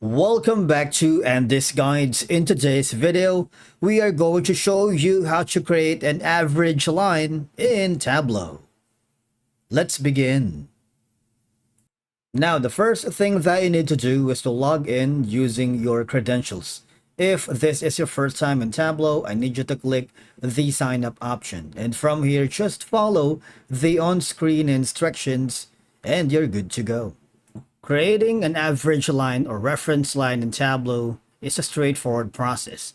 Welcome back to Andy's Guides. In today's video, we are going to show you how to create an average line in Tableau. Let's begin. Now, the first thing that you need to do is to log in using your credentials. If this is your first time in Tableau, I need you to click the sign up option. And from here, just follow the on-screen instructions and you're good to go. Creating an average line or reference line in Tableau is a straightforward process.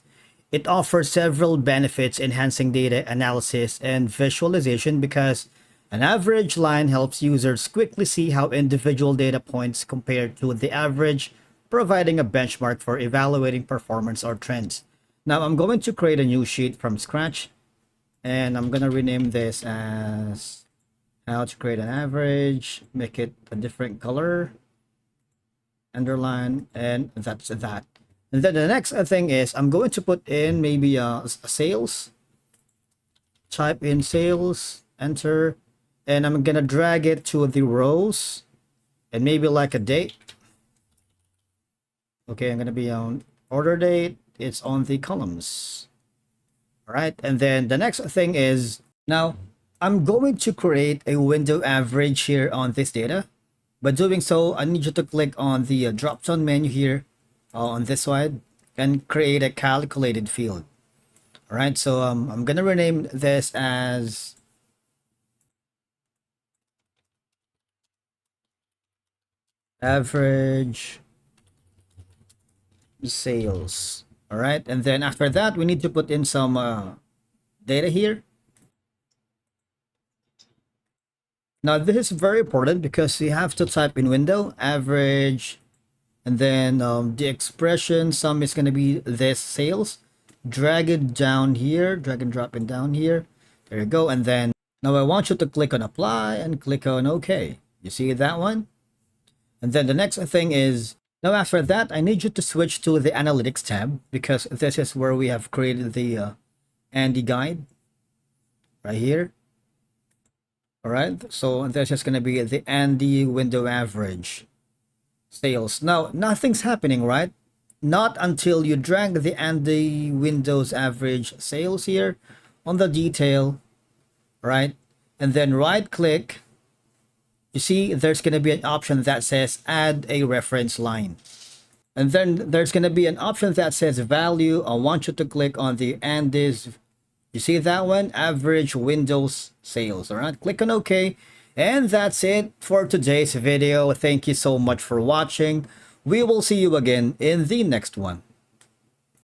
It offers several benefits, enhancing data analysis and visualization, because an average line helps users quickly see how individual data points compare to the average, providing a benchmark for evaluating performance or trends. Now I'm going to create a new sheet from scratch, and I'm going to rename this as how to create an average, make it a different color, underline, and that's that. And then the next thing is I'm going to put in maybe a sales, type in sales, enter, and I'm gonna drag it to the rows and maybe like a date. Okay, I'm gonna be on order date, it's on the columns. All right, and then the next thing is, now I'm going to create a window average here on this data. By doing so, I need you to click on the drop-down menu here on this side and create a calculated field. All right, so I'm gonna rename this as average sales. All right, and then after that, we need to put in some data here. Now this is very important because you have to type in window average, and then the expression sum is going to be this sales. Drag it down here, drag and drop it down here. There you go. And then now I want you to click on apply and click on OK. You see that one? And then the next thing is, now after that, I need you to switch to the analytics tab, because this is where we have created the Andy guide right here. All right, so that's just going to be the Andy window average sales. Now, nothing's happening, right? Not until you drag the Andy Windows average sales here on the detail, right? And then right click. You see, there's going to be an option that says add a reference line. And then there's going to be an option that says value. I want you to click on the Andy's. You see that one? Average Windows sales. All right, click on OK. And that's it for today's video. Thank you so much for watching. We will see you again in the next one.